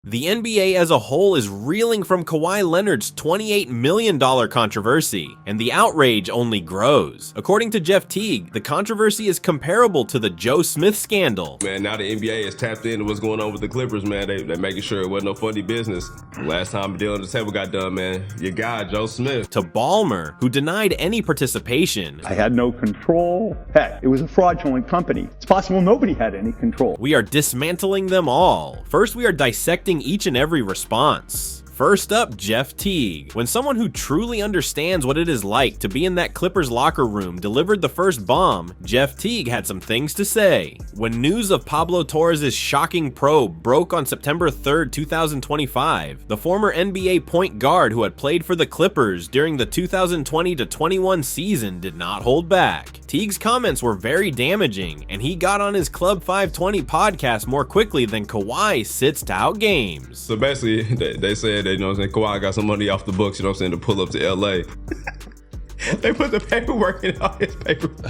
The NBA as a whole is reeling from Kawhi Leonard's $28 million controversy, and the outrage only grows. According to Jeff Teague, the controversy is comparable to the Joe Smith scandal. Man, now the NBA is tapped into what's going on with the Clippers, man. They're making sure it wasn't no funny business. Last time the deal on the table got done, man, your guy, Joe Smith. To Ballmer, who denied any participation. I had no control. Heck, it was a fraudulent company. It's possible nobody had any control. We are dismantling them all. First, we are dissecting each and every response. First up, Jeff Teague. When someone who truly understands what it is like to be in that Clippers locker room delivered the first bomb, Jeff Teague had some things to say. When news of Pablo Torres' shocking probe broke on September 3rd, 2025, the former NBA point guard who had played for the Clippers during the 2020-21 season did not hold back. Teague's comments were very damaging, and he got on his Club 520 podcast more quickly than Kawhi sits out games. So basically, they said that, you know what I'm saying, Kawhi got some money off the books, you know what I'm saying, to pull up to LA. They put the paperwork in all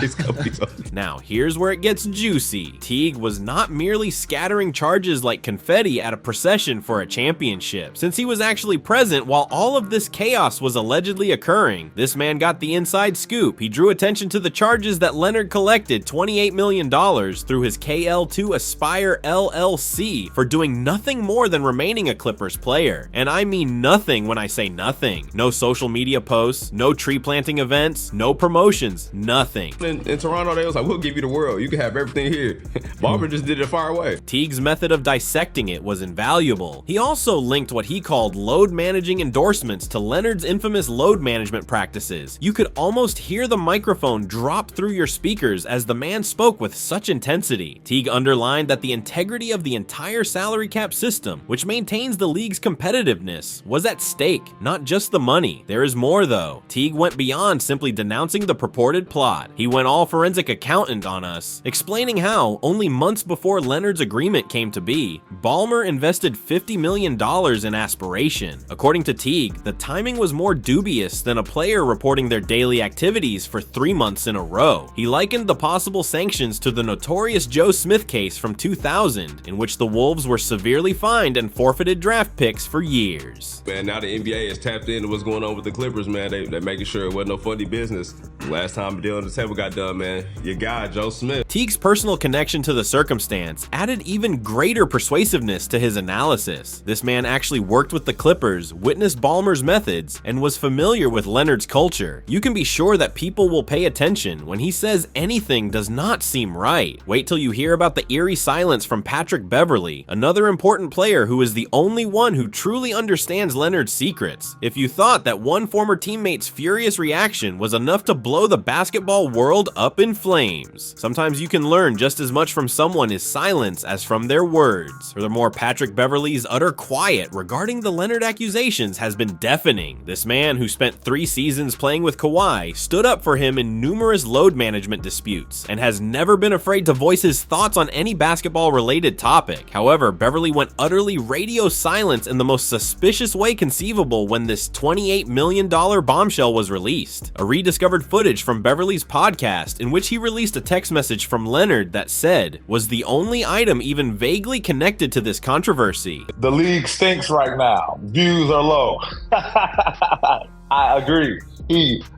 his companies on. Now, here's where it gets juicy. Teague was not merely scattering charges like confetti at a procession for a championship. Since he was actually present while all of this chaos was allegedly occurring, this man got the inside scoop. He drew attention to the charges that Leonard collected $28 million through his KL2 Aspire LLC for doing nothing more than remaining a Clippers player. And I mean nothing when I say nothing. No social media posts, no tree planting events, no promotions, nothing. In Toronto, they was like, we'll give you the world. You can have everything here. Ballmer just did it far away. Teague's method of dissecting it was invaluable. He also linked what he called load managing endorsements to Leonard's infamous load management practices. You could almost hear the microphone drop through your speakers as the man spoke with such intensity. Teague underlined that the integrity of the entire salary cap system, which maintains the league's competitiveness, was at stake, not just the money. There is more though. Teague went beyond simply denouncing the purported plot. He went all forensic accountant on us, explaining how, only months before Leonard's agreement came to be, Ballmer invested $50 million in aspiration. According to Teague, the timing was more dubious than a player reporting their daily activities for 3 months in a row. He likened the possible sanctions to the notorious Joe Smith case from 2000, in which the Wolves were severely fined and forfeited draft picks for years. Man, now the NBA is tapped into what's going on with the Clippers, man. They're making sure it wasn't no funny business. Last time the deal on the table got done, man, your guy, Joe Smith. Teague's personal connection to the circumstance added even greater persuasiveness to his analysis. This man actually worked with the Clippers, witnessed Ballmer's methods, and was familiar with Leonard's culture. You can be sure that people will pay attention when he says anything does not seem right. Wait till you hear about the eerie silence from Patrick Beverley, another important player who is the only one who truly understands Leonard's secrets. If you thought that one former teammate's furious reaction was enough to blow the basketball world up in flames, sometimes you can learn just as much from someone's silence as from their words. Furthermore, Patrick Beverley's utter quiet regarding the Leonard accusations has been deafening. This man, who spent 3 seasons playing with Kawhi, stood up for him in numerous load management disputes and has never been afraid to voice his thoughts on any basketball-related topic. However, Beverley went utterly radio silent in the most suspicious way conceivable when this $28 million bombshell was released. A rediscovered footage from Beverley's podcast in which he released a text message from Leonard that said was the only item even vaguely connected to this controversy. The league stinks right now. Views are low. I agree.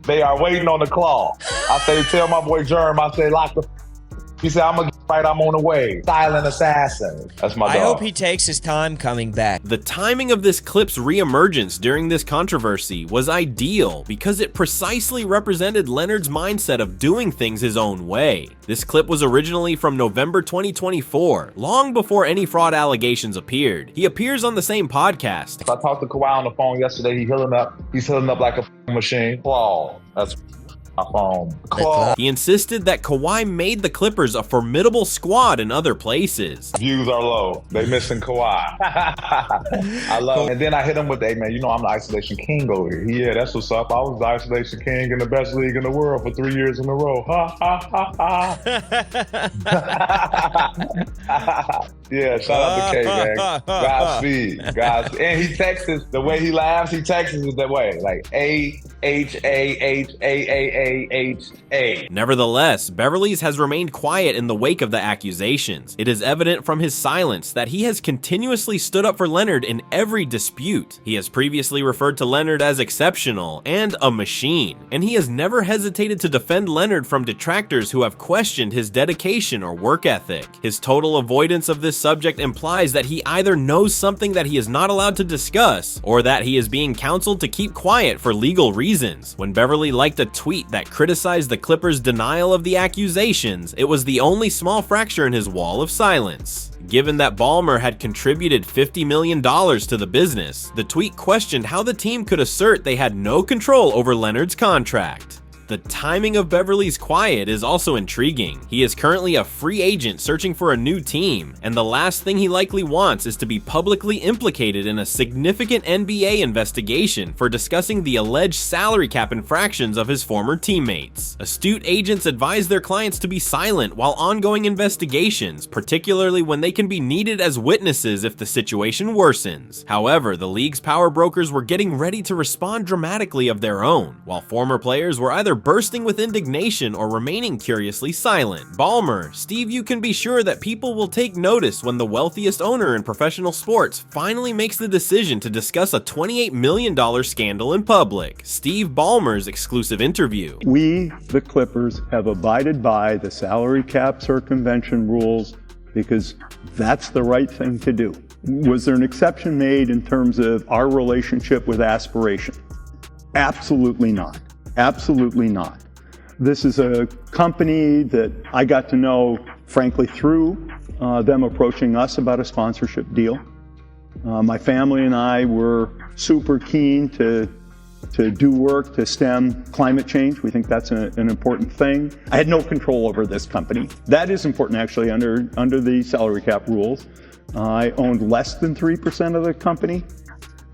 They are waiting on the claw. I say, tell my boy Jerm, I say, lock the. He said, I'm on the way. Silent assassin. That's my dog. I hope he takes his time coming back. The timing of this clip's reemergence during this controversy was ideal because it precisely represented Leonard's mindset of doing things his own way. This clip was originally from November 2024, long before any fraud allegations appeared. He appears on the same podcast. I talked to Kawhi on the phone yesterday. He's healing up like a machine. Claw. That's my phone. Claw. He insisted that Kawhi made the Clippers a formidable squad in other places. Views are low. They missing Kawhi. I love it. And then I hit him with, hey man, you know I'm the isolation king over here. Yeah, that's what's up. I was the isolation king in the best league in the world for 3 years in a row. Ha ha ha ha. Yeah, shout out to K, man. Godspeed. And he texts, the way he laughs, he texts it that way. Like A-H-A-H-A-A-A. K-A-H-A. Nevertheless, Beverley's has remained quiet in the wake of the accusations. It is evident from his silence that he has continuously stood up for Leonard in every dispute. He has previously referred to Leonard as exceptional and a machine, and he has never hesitated to defend Leonard from detractors who have questioned his dedication or work ethic. His total avoidance of this subject implies that he either knows something that he is not allowed to discuss, or that he is being counseled to keep quiet for legal reasons. When Beverley liked a tweet that criticized the Clippers' denial of the accusations, it was the only small fracture in his wall of silence. Given that Ballmer had contributed $50 million to the business, the tweet questioned how the team could assert they had no control over Leonard's contract. The timing of Beverley's quiet is also intriguing. He is currently a free agent searching for a new team, and the last thing he likely wants is to be publicly implicated in a significant NBA investigation for discussing the alleged salary cap infractions of his former teammates. Astute agents advise their clients to be silent while ongoing investigations, particularly when they can be needed as witnesses if the situation worsens. However, the league's power brokers were getting ready to respond dramatically of their own, while former players were either bursting with indignation or remaining curiously silent. Ballmer, Steve, you can be sure that people will take notice when the wealthiest owner in professional sports finally makes the decision to discuss a $28 million scandal in public. Steve Ballmer's exclusive interview. We, the Clippers, have abided by the salary cap circumvention rules because that's the right thing to do. Was there an exception made in terms of our relationship with aspiration? Absolutely not. Absolutely not. This is a company that I got to know, frankly, through them approaching us about a sponsorship deal. My family and I were super keen to do work to stem climate change. We think that's an important thing. I had no control over this company. That is important, actually, under the salary cap rules. I owned less than 3% of the company.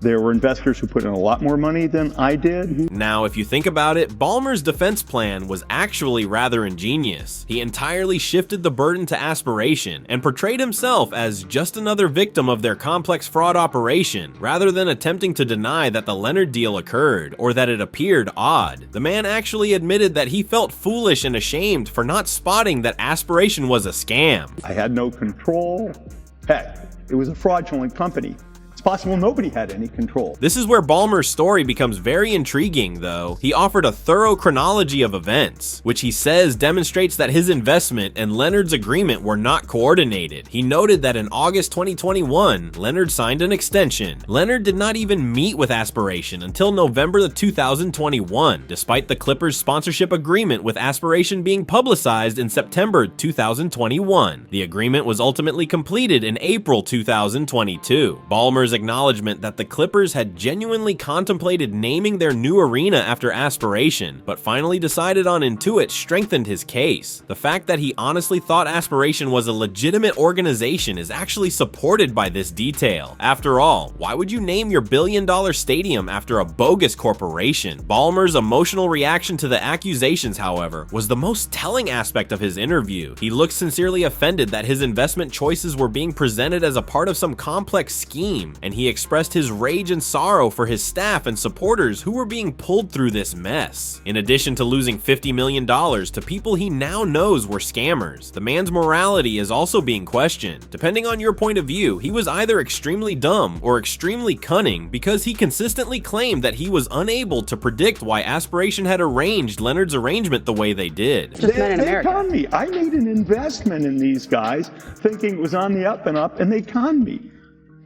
There were investors who put in a lot more money than I did. Now, if you think about it, Ballmer's defense plan was actually rather ingenious. He entirely shifted the burden to aspiration and portrayed himself as just another victim of their complex fraud operation, rather than attempting to deny that the Leonard deal occurred or that it appeared odd. The man actually admitted that he felt foolish and ashamed for not spotting that aspiration was a scam. I had no control. Heck, it was a fraudulent company. It's possible nobody had any control. This is where Ballmer's story becomes very intriguing, though. He offered a thorough chronology of events, which he says demonstrates that his investment and Leonard's agreement were not coordinated. He noted that in August 2021, Leonard signed an extension. Leonard did not even meet with Aspiration until November 2021, despite the Clippers' sponsorship agreement with Aspiration being publicized in September 2021. The agreement was ultimately completed in April 2022. Ballmer's acknowledgement that the Clippers had genuinely contemplated naming their new arena after Aspiration, but finally decided on Intuit strengthened his case. The fact that he honestly thought Aspiration was a legitimate organization is actually supported by this detail. After all, why would you name your billion-dollar stadium after a bogus corporation? Ballmer's emotional reaction to the accusations, however, was the most telling aspect of his interview. He looked sincerely offended that his investment choices were being presented as a part of some complex scheme, and he expressed his rage and sorrow for his staff and supporters who were being pulled through this mess. In addition to losing $50 million to people he now knows were scammers, the man's morality is also being questioned. Depending on your point of view, he was either extremely dumb or extremely cunning because he consistently claimed that he was unable to predict why Aspiration had arranged Leonard's arrangement the way they did. They conned me. I made an investment in these guys thinking it was on the up and up, and they conned me.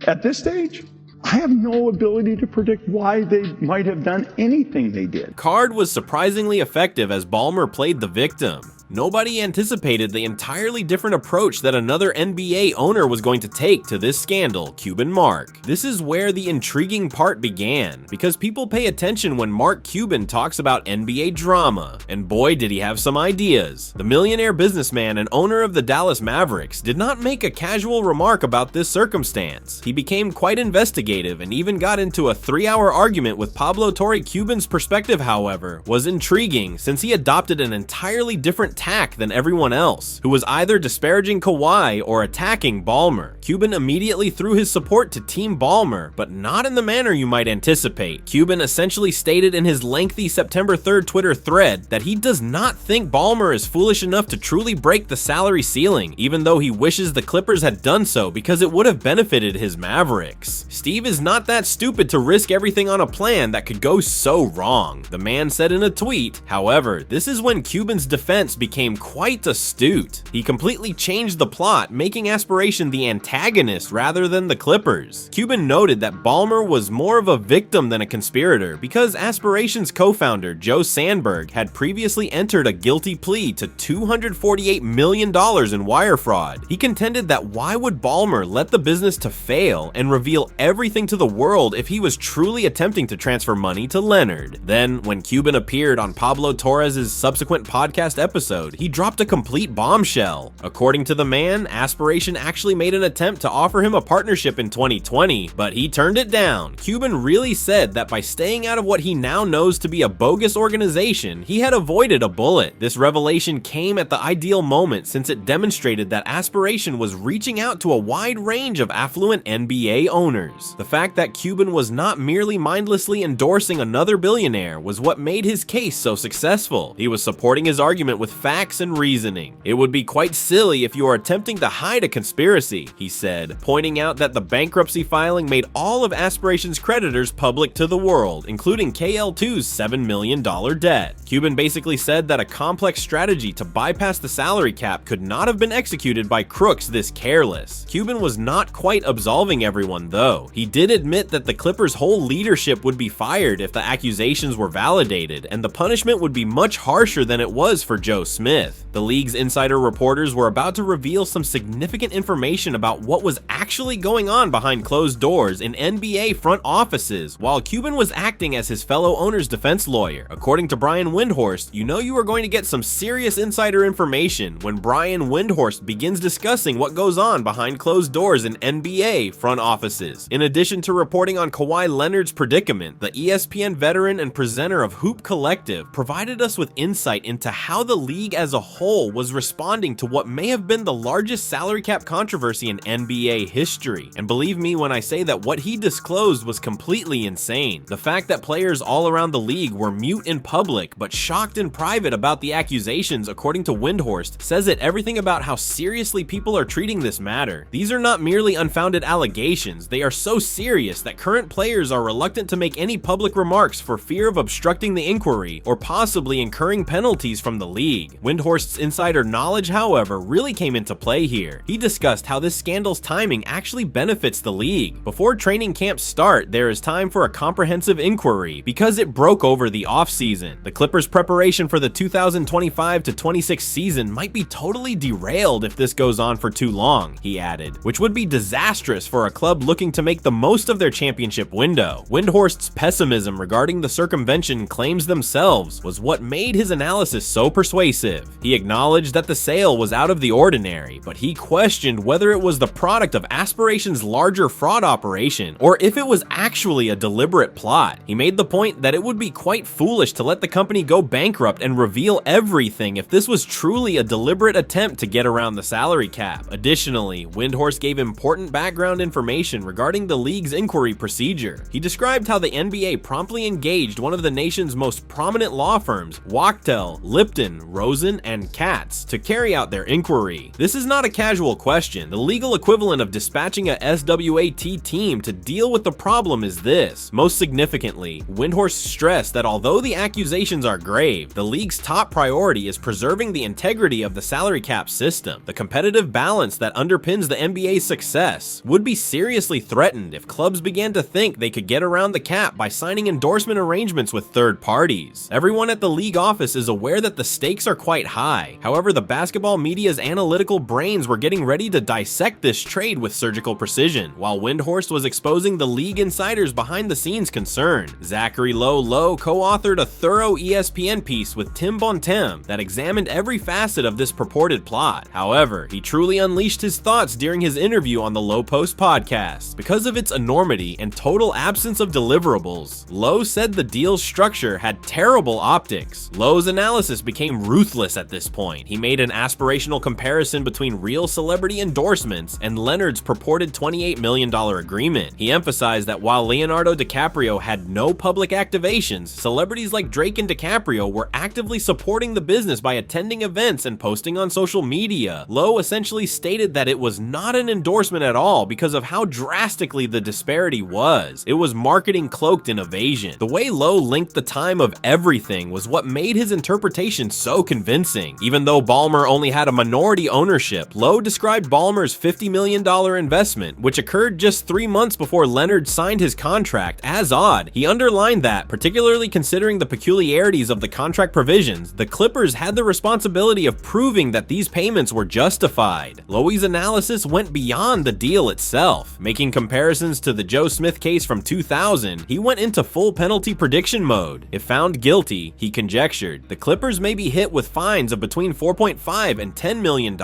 At this stage, I have no ability to predict why they might have done anything they did. Card was surprisingly effective as Ballmer played the victim. Nobody anticipated the entirely different approach that another NBA owner was going to take to this scandal, Cuban Mark. This is where the intriguing part began, because people pay attention when Mark Cuban talks about NBA drama, and boy did he have some ideas. The millionaire businessman and owner of the Dallas Mavericks did not make a casual remark about this circumstance. He became quite investigative and even got into a 3-hour argument with Pablo Torre. Cuban's perspective, however, was intriguing since he adopted an entirely different different tack than everyone else, who was either disparaging Kawhi or attacking Ballmer. Cuban immediately threw his support to Team Ballmer, but not in the manner you might anticipate. Cuban essentially stated in his lengthy September 3rd Twitter thread that he does not think Ballmer is foolish enough to truly break the salary ceiling, even though he wishes the Clippers had done so because it would have benefited his Mavericks. Steve is not that stupid to risk everything on a plan that could go so wrong, the man said in a tweet. However, this is when Cuban's defense became quite astute. He completely changed the plot, making Aspiration the antagonist rather than the Clippers. Cuban noted that Ballmer was more of a victim than a conspirator because Aspiration's co-founder Joe Sandberg had previously entered a guilty plea to $248 million in wire fraud. He contended that why would Ballmer let the business to fail and reveal everything to the world if he was truly attempting to transfer money to Leonard? Then, when Cuban appeared on Pablo Torres' subsequent podcast episode, he dropped a complete bombshell. According to the man, Aspiration actually made an attempt to offer him a partnership in 2020, but he turned it down. Cuban really said that by staying out of what he now knows to be a bogus organization, he had avoided a bullet. This revelation came at the ideal moment since it demonstrated that Aspiration was reaching out to a wide range of affluent NBA owners. The fact that Cuban was not merely mindlessly endorsing another billionaire was what made his case so successful. He was supporting his argument with facts and reasoning. It would be quite silly if you are attempting to hide a conspiracy, he said, pointing out that the bankruptcy filing made all of Aspiration's creditors public to the world, including KL2's $7 million debt. Cuban basically said that a complex strategy to bypass the salary cap could not have been executed by crooks this careless. Cuban was not quite absolving everyone though. He did admit that the Clippers' whole leadership would be fired if the accusations were validated, and the punishment would be much harsher than it was for Joe Smith. The league's insider reporters were about to reveal some significant information about what was actually going on behind closed doors in NBA front offices, while Cuban was acting as his fellow owner's defense lawyer. According to Brian Windhorst, you know you are going to get some serious insider information when Brian Windhorst begins discussing what goes on behind closed doors in NBA front offices. In addition to reporting on Kawhi Leonard's predicament, the ESPN veteran and presenter of Hoop Collective provided us with insight into how the league as a whole was responding to what may have been the largest salary cap controversy in NBA history. And believe me when I say that what he disclosed was completely insane. The fact that players all around the league were mute in public but shocked in private about the accusations, according to Windhorst, says it everything about how seriously people are treating this matter. These are not merely unfounded allegations, they are so serious that current players are reluctant to make any public remarks for fear of obstructing the inquiry or possibly incurring penalties from the league. Windhorst's insider knowledge, however, really came into play here. He discussed how this scandal's timing actually benefits the league. Before training camps start, there is time for a comprehensive inquiry because it broke over the offseason. The Clippers' preparation for the 2025-26 season might be totally derailed if this goes on for too long, he added, which would be disastrous for a club looking to make the most of their championship window. Windhorst's pessimism regarding the circumvention claims themselves was what made his analysis so persuasive. He acknowledged that the sale was out of the ordinary, but he questioned whether it was the product of Aspiration's larger fraud operation or if it was actually a deliberate plot. He made the point that it would be quite foolish to let the company go bankrupt and reveal everything if this was truly a deliberate attempt to get around the salary cap. Additionally, Windhorst gave important background information regarding the league's inquiry procedure. He described how the NBA promptly engaged one of the nation's most prominent law firms, Wachtell, Lipton, Rosen, and Katz, to carry out their inquiry. This is not a casual question. The legal equivalent of dispatching a SWAT team to deal with the problem is this. Most significantly, Windhorst stressed that although the accusations are grave, the league's top priority is preserving the integrity of the salary cap system. The competitive balance that underpins the NBA's success would be seriously threatened if clubs began to think they could get around the cap by signing endorsement arrangements with third parties. Everyone at the league office is aware that the stakes are quite high. However, the basketball media's analytical brains were getting ready to dissect this trade with surgical precision, while Windhorst was exposing the league insiders behind the scenes concern. Zachary Lowe co-authored a thorough ESPN piece with Tim Bontemps that examined every facet of this purported plot. However, he truly unleashed his thoughts during his interview on the Low Post podcast. Because of its enormity and total absence of deliverables, Lowe said the deal's structure had terrible optics. Lowe's analysis became ruthless ruthless at this point. He made an aspirational comparison between real celebrity endorsements and Leonard's purported $28 million agreement. He emphasized that while Leonardo DiCaprio had no public activations, celebrities like Drake and DiCaprio were actively supporting the business by attending events and posting on social media. Lowe essentially stated that it was not an endorsement at all because of how drastically the disparity was. It was marketing cloaked in evasion. The way Lowe linked the time of everything was what made his interpretation so convincing. Even though Ballmer only had a minority ownership, Lowe described Ballmer's $50 million investment, which occurred just 3 months before Leonard signed his contract, as odd. He underlined that, particularly considering the peculiarities of the contract provisions, the Clippers had the responsibility of proving that these payments were justified. Lowe's analysis went beyond the deal itself. Making comparisons to the Joe Smith case from 2000, he went into full penalty prediction mode. If found guilty, he conjectured, the Clippers may be hit with fines of between $4.5 and $10 million,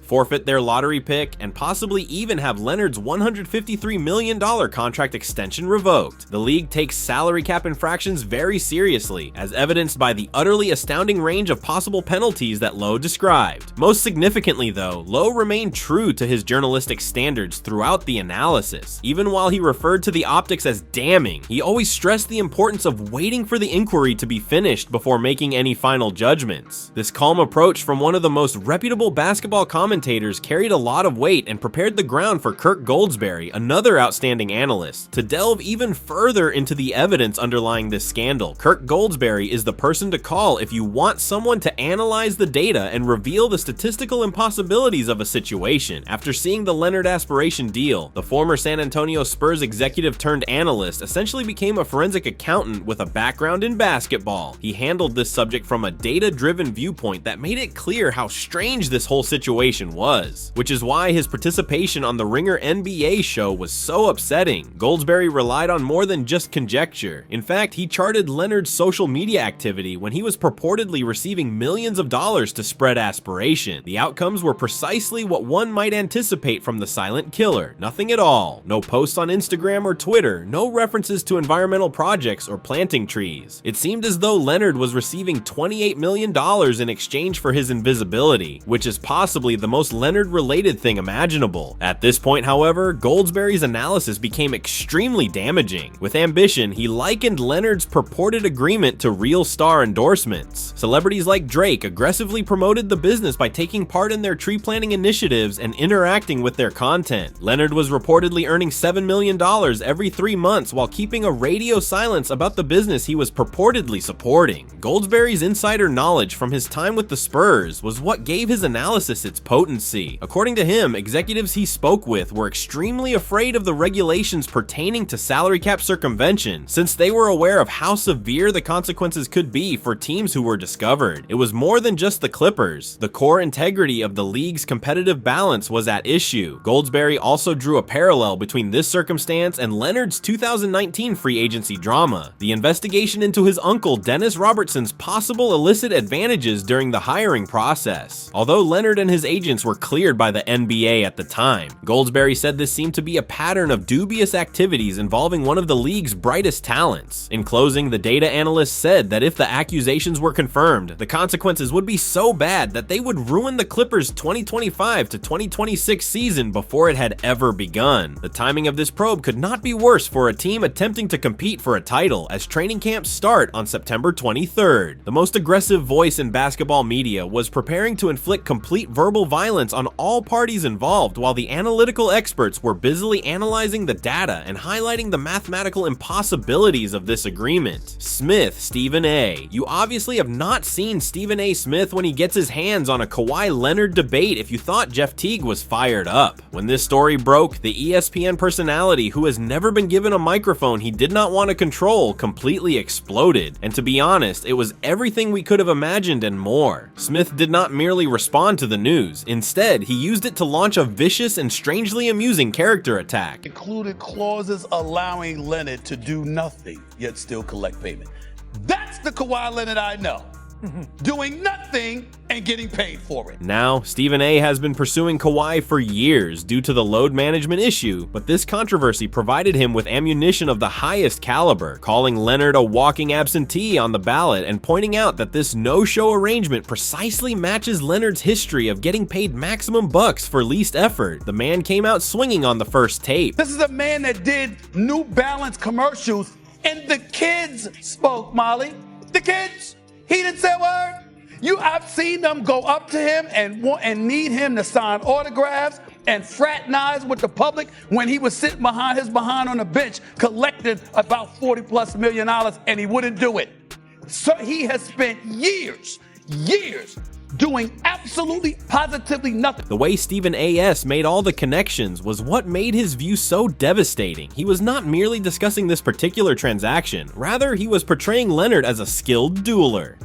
forfeit their lottery pick, and possibly even have Leonard's $153 million contract extension revoked. The league takes salary cap infractions very seriously, as evidenced by the utterly astounding range of possible penalties that Lowe described. Most significantly though, Lowe remained true to his journalistic standards throughout the analysis. Even while he referred to the optics as damning, he always stressed the importance of waiting for the inquiry to be finished before making any final judgments. This calm approach from one of the most reputable basketball commentators carried a lot of weight and prepared the ground for Kirk Goldsberry, another outstanding analyst, to delve even further into the evidence underlying this scandal. Kirk Goldsberry is the person to call if you want someone to analyze the data and reveal the statistical impossibilities of a situation. After seeing the Leonard aspiration deal, the former San Antonio Spurs executive turned analyst essentially became a forensic accountant with a background in basketball. He handled this subject from a data-driven viewpoint that made it clear how strange this whole situation was, which is why his participation on the Ringer NBA show was so upsetting. Goldsberry relied on more than just conjecture. In fact, he charted Leonard's social media activity when he was purportedly receiving millions of dollars to spread aspiration. The outcomes were precisely what one might anticipate from the silent killer. Nothing at all. No posts on Instagram or Twitter, no references to environmental projects or planting trees. It seemed as though Leonard was receiving $28 million in exchange for his invisibility, which is possibly the most Leonard-related thing imaginable. At this point, however, Goldsberry's analysis became extremely damaging. With ambition, he likened Leonard's purported agreement to real star endorsements. Celebrities like Drake aggressively promoted the business by taking part in their tree planting initiatives and interacting with their content. Leonard was reportedly earning $7 million every 3 months while keeping a radio silence about the business he was purportedly supporting. Goldsberry's insider knowledge from his time with the Spurs was what gave his analysis its potency. According to him, executives he spoke with were extremely afraid of the regulations pertaining to salary cap circumvention, since they were aware of how severe the consequences could be for teams who were discovered. It was more than just the Clippers. The core integrity of the league's competitive balance was at issue. Goldsberry also drew a parallel between this circumstance and Leonard's 2019 free agency drama, the investigation into his uncle Dennis Robertson's possible illicit advantages during the hiring process. Although Leonard and his agents were cleared by the NBA at the time, Goldsberry said this seemed to be a pattern of dubious activities involving one of the league's brightest talents. In closing, the data analyst said that if the accusations were confirmed, the consequences would be so bad that they would ruin the Clippers' 2025 to 2026 season before it had ever begun. The timing of this probe could not be worse for a team attempting to compete for a title, as training camps start on September 23rd. The most aggressive voice in basketball media was preparing to inflict complete verbal violence on all parties involved, while the analytical experts were busily analyzing the data and highlighting the mathematical impossibilities of this agreement. Smith, Stephen A. You obviously have not seen Stephen A. Smith when he gets his hands on a Kawhi Leonard debate if you thought Jeff Teague was fired up. When this story broke, the ESPN personality, who has never been given a microphone he did not want to control, completely exploded. And to be honest, it was everything we could have imagined and more. Smith did not merely respond to the news. Instead, he used it to launch a vicious and strangely amusing character attack. Included clauses allowing Leonard to do nothing, yet still collect payment. That's the Kawhi Leonard I know. Doing nothing, and getting paid for it. Now, Stephen A. has been pursuing Kawhi for years due to the load management issue, but this controversy provided him with ammunition of the highest caliber, calling Leonard a walking absentee on the ballot and pointing out that this no-show arrangement precisely matches Leonard's history of getting paid maximum bucks for least effort. The man came out swinging on the first tape. This is a man that did New Balance commercials, and the kids spoke, Molly. The kids. He didn't say a word. I've seen them go up to him and need him to sign autographs and fraternize with the public when he was sitting behind on the bench collecting about $40+ million, and he wouldn't do it. So he has spent years doing absolutely, positively nothing. The way Stephen A.S. made all the connections was what made his view so devastating. He was not merely discussing this particular transaction, rather he was portraying Leonard as a skilled dueler.